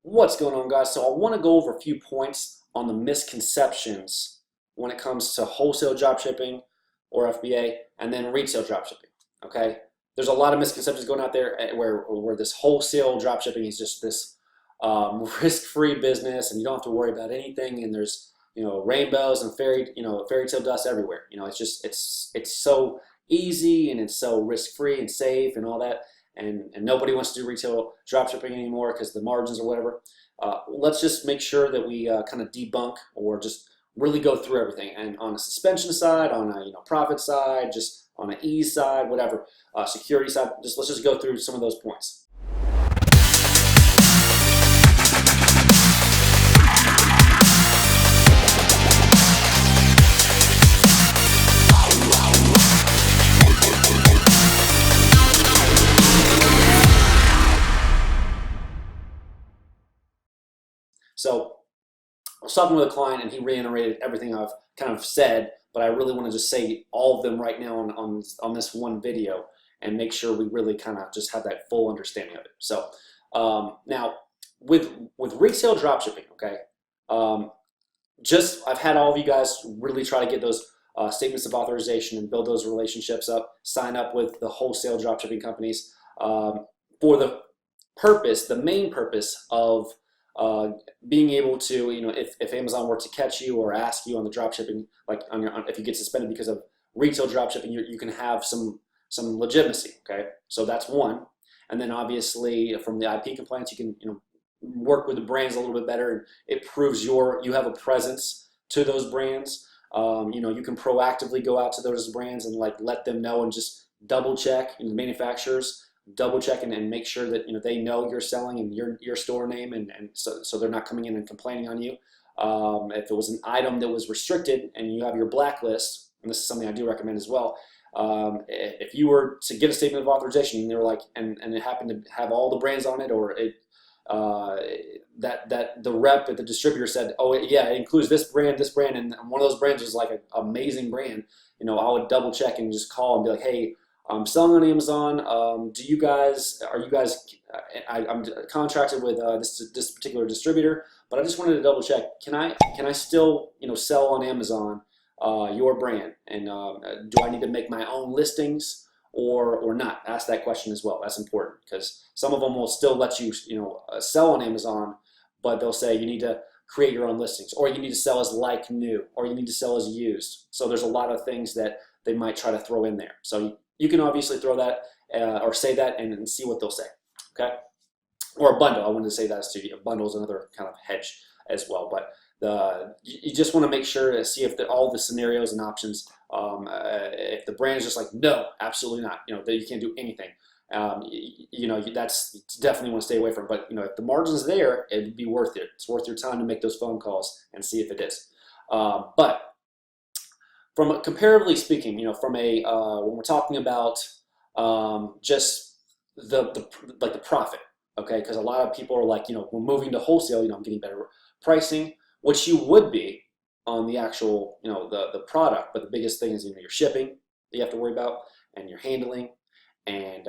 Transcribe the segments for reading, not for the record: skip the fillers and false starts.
What's going on, guys? So I want to go over a few points on the misconceptions when it comes to wholesale dropshipping or FBA and then retail dropshipping. Okay, there's a lot of misconceptions going out there where this wholesale dropshipping is just this risk-free business and you don't have to worry about anything, and there's rainbows and fairy tale dust everywhere. It's so easy and it's so risk-free and safe and all that, and nobody wants to do retail dropshipping anymore because the margins or whatever. Let's just make sure that we kind of debunk or just really go through everything, and on a suspension side, on a profit side, just on an ease side, whatever, security side. Let's just go through some of those points. So I was talking with a client and he reiterated everything I've kind of said, but I really want to just say all of them right now on this one video and make sure we really kind of just have that full understanding of it. So now with resale dropshipping, okay, I've had all of you guys really try to get those statements of authorization and build those relationships up, sign up with the wholesale dropshipping companies for the main purpose of being able to, if Amazon were to catch you or ask you on the dropshipping, like if you get suspended because of retail dropshipping, you can have some legitimacy. Okay, so that's one. And then obviously from the IP compliance, you can work with the brands a little bit better, and it proves you have a presence to those brands. You can proactively go out to those brands and let them know and just double check, the manufacturers double check and make sure that they know you're selling and your store name, and so they're not coming in and complaining on you. If it was an item that was restricted and you have your blacklist, and this is something I do recommend as well, if you were to get a statement of authorization and they were like, and it happened to have all the brands on it, or it that the rep at the distributor said, oh yeah, it includes this brand, and one of those brands was like an amazing brand, I would double check and just call and be like, hey, I'm selling on Amazon. I'm contracted with this particular distributor, but I just wanted to double check. Can I still sell on Amazon your brand? And do I need to make my own listings or not? Ask that question as well. That's important, because some of them will still let you sell on Amazon, but they'll say you need to create your own listings, or you need to sell as like new, or you need to sell as used. So there's a lot of things that they might try to throw in there. So you can obviously throw that or say that and see what they'll say, okay? Or a bundle. I wanted to say that too. A bundle is another kind of hedge as well. But you just want to make sure to see if all the scenarios and options. If the brand is just like, no, absolutely not, that you can't do anything. That's definitely want to stay away from. But if the margin's there, it'd be worth it. It's worth your time to make those phone calls and see if it is. But from comparatively speaking, from a when we're talking about just the profit, okay? Because a lot of people are like, we're moving to wholesale, I'm getting better pricing, which you would be on the actual, the product. But the biggest thing is your shipping that you have to worry about, and your handling, and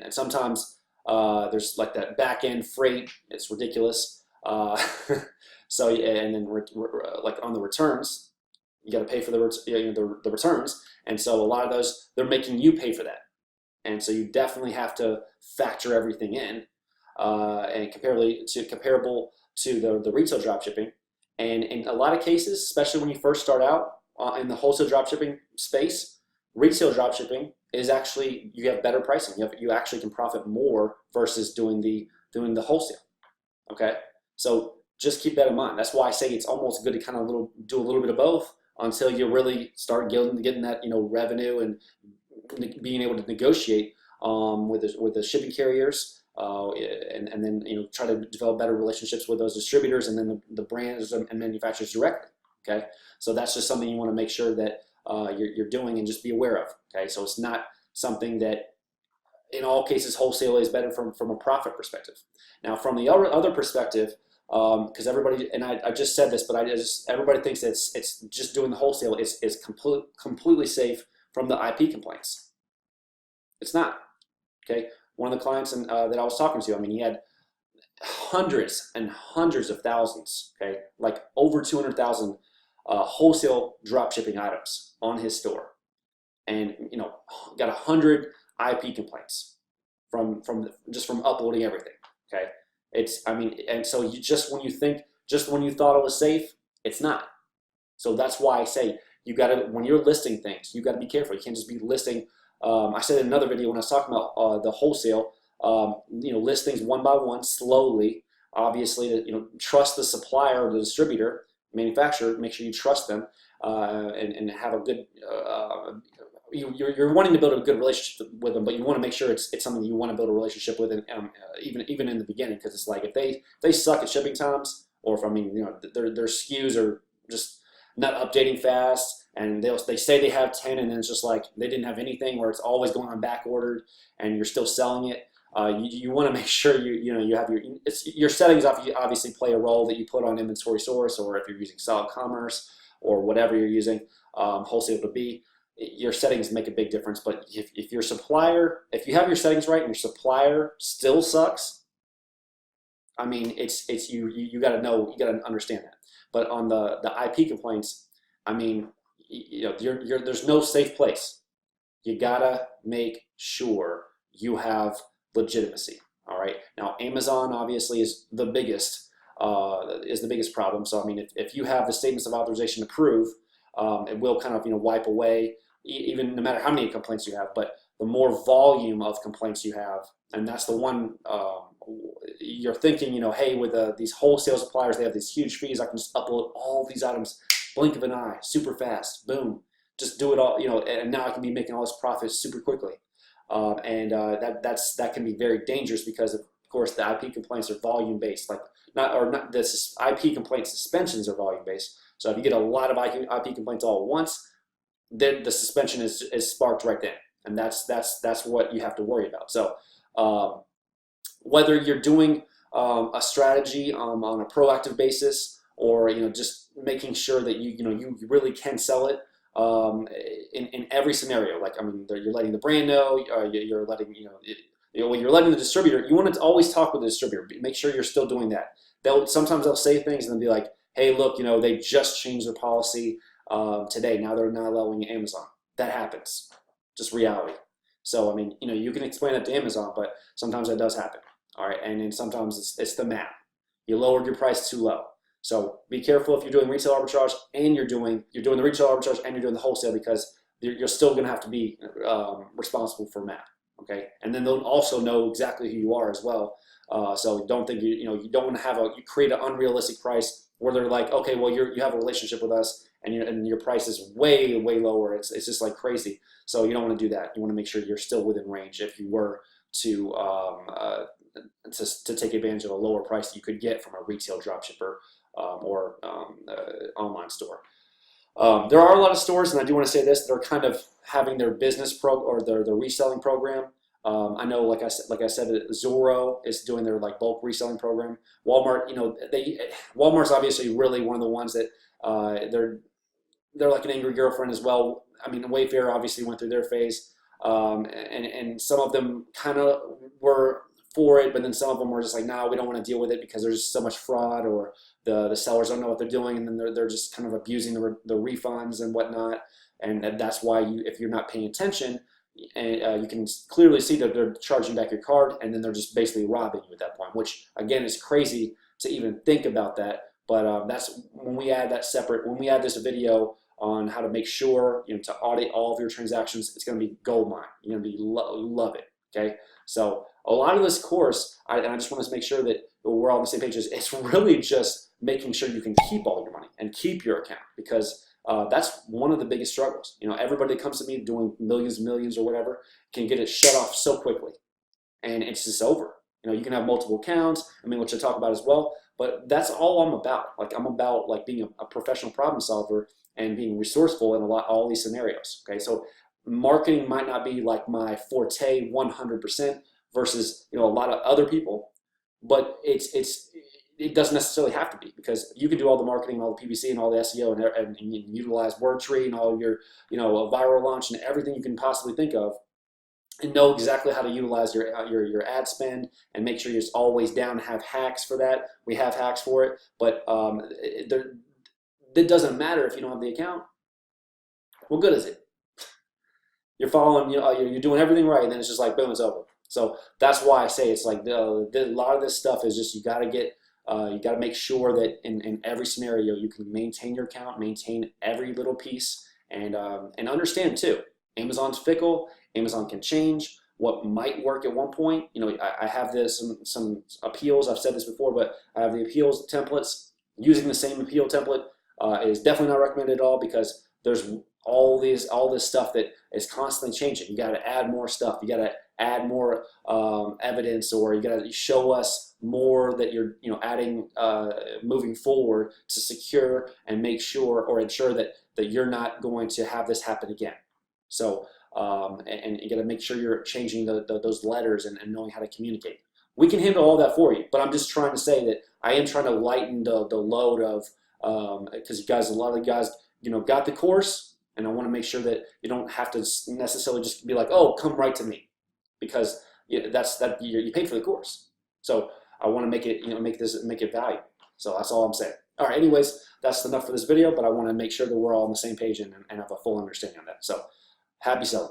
sometimes there's like that back end freight. It's ridiculous. So and then like on the returns, you got to pay for the returns, and so a lot of those, they're making you pay for that, and so you definitely have to factor everything in, and comparable to the retail dropshipping. And in a lot of cases, especially when you first start out in the wholesale dropshipping space, retail dropshipping is actually, you have better pricing. You actually can profit more versus doing the wholesale. Okay, so just keep that in mind. That's why I say it's almost good to kind of do a little bit of both, until you really start getting that revenue and being able to negotiate with the shipping carriers, and then try to develop better relationships with those distributors and then the brands and manufacturers directly. Okay, so that's just something you want to make sure that you're doing and just be aware of. Okay, so it's not something that in all cases wholesale is better from a profit perspective. Now from the other perspective, because everybody, and I just said this, but everybody thinks that it's just doing the wholesale is completely safe from the IP complaints. It's not. Okay, one of the clients that I was talking to, I mean, he had hundreds and hundreds of thousands, okay, like over 200,000 wholesale drop shipping items on his store, and got 100 IP complaints from uploading everything. Okay, I mean, and so just when you thought it was safe, it's not. So that's why I say you got to, when you're listing things, you got to be careful. You can't just be listing. I said in another video when I was talking about the wholesale, list things one by one, slowly. Obviously, to trust the supplier or the distributor, manufacturer. Make sure you trust them and have a good. You're wanting to build a good relationship with them, but you want to make sure it's something you want to build a relationship with, and even in the beginning, because it's like if they suck at shipping times, or if their SKUs are just not updating fast, and they say they have 10, and then it's just like they didn't have anything, or it's always going on back ordered, and you're still selling it. You want to make sure you have your settings obviously play a role that you put on inventory source, or if you're using solid commerce or whatever you're using wholesale to be. Your settings make a big difference. But if your supplier, if you have your settings right and your supplier still sucks, I mean, you got to know, you got to understand that. But on the IP complaints, I mean, there's no safe place. You gotta make sure you have legitimacy. All right. Now, Amazon obviously is the biggest problem. So I mean, if you have the statements of authorization to prove, it will kind of wipe away even no matter how many complaints you have. But the more volume of complaints you have, and that's the one you're thinking, hey, with these wholesale suppliers, they have these huge fees. I can just upload all these items, blink of an eye, super fast, boom, just do it all, and now I can be making all this profit super quickly. That can be very dangerous because of course the IP complaints are volume based, like this IP complaint suspensions are volume based. So if you get a lot of IP complaints all at once, then the suspension is sparked right then, and that's what you have to worry about. So whether you're doing a strategy on a proactive basis, or just making sure that you really can sell it in every scenario. Like, I mean, you're letting the brand know, you're letting when you're letting the distributor, you want to always talk with the distributor. Make sure you're still doing that. Sometimes they'll say things and then be like, hey, look, they just changed their policy today. Now they're not allowing Amazon. That happens. Just reality. So I mean, you can explain that to Amazon, but sometimes that does happen. All right, and then sometimes it's the math. You lowered your price too low. So be careful if you're doing retail arbitrage and you're doing the retail arbitrage and you're doing the wholesale, because you're still going to have to be responsible for math. Okay, and then they'll also know exactly who you are as well. So don't think you don't want to you create an unrealistic price where they're like, okay, well you have a relationship with us and your price is way lower. It's just like crazy. So you don't want to do that. You want to make sure you're still within range if you were to take advantage of a lower price that you could get from a retail dropshipper or online store. There are a lot of stores, and I do want to say this, that are kind of having their business or their reselling program. I know, like I said, Zoro is doing their bulk reselling program. Walmart, Walmart's obviously really one of the ones that they're like an angry girlfriend as well. I mean, Wayfair obviously went through their phase, and some of them kind of were for it, but then some of them were just like, no, we don't want to deal with it because there's so much fraud, or the sellers don't know what they're doing, and then they're just kind of abusing the refunds and whatnot. And that's why if you're not paying attention, and you can clearly see that they're charging back your card, and then they're just basically robbing you at that point, which again is crazy to even think about that. But that's when we add this video on how to make sure to audit all of your transactions. It's going to be gold mine. You're going to love it. Okay, so a lot of this course, I just want to make sure that we're all on the same page. It's really just making sure you can keep all your money and keep your account, because that's one of the biggest struggles. Everybody that comes to me doing millions or whatever can get it shut off so quickly, and it's just over. You can have multiple accounts, which I talk about as well, but that's all I'm about. I'm about being a professional problem solver and being resourceful in all these scenarios. Okay, so marketing might not be my forte 100% versus a lot of other people, but it doesn't necessarily have to be, because you can do all the marketing, all the PPC, and all the SEO, and utilize WordTree and all of your a viral launch and everything you can possibly think of, and know exactly how to utilize your ad spend, and make sure you're always down to have hacks for that. We have hacks for it, but it doesn't matter if you don't have the account. What good is it? You're following, you're doing everything right, and then it's just like boom, it's over. So that's why I say it's like a lot of this stuff is just you got to get. You got to make sure that in every scenario you can maintain your account, maintain every little piece, and understand too. Amazon's fickle. Amazon can change. What might work at one point, I have this some appeals. I've said this before, but I have the appeals templates. Using the same appeal template is definitely not recommended at all, because there's all this stuff that is constantly changing. You got to add more stuff. You got to add more evidence, or you got to show us more that you're adding moving forward to secure and make sure or ensure that you're not going to have this happen again. So and you got to make sure you're changing those letters and knowing how to communicate. We can handle all that for you, but I'm just trying to say that I am trying to lighten the load of because you guys, a lot of the guys got the course, and I want to make sure that you don't have to necessarily just be like, oh, come right to me, because you paid for the course. So I want to make it make it value. So that's all I'm saying. All right. Anyways, that's enough for this video, but I want to make sure that we're all on the same page and have a full understanding of that. So happy selling.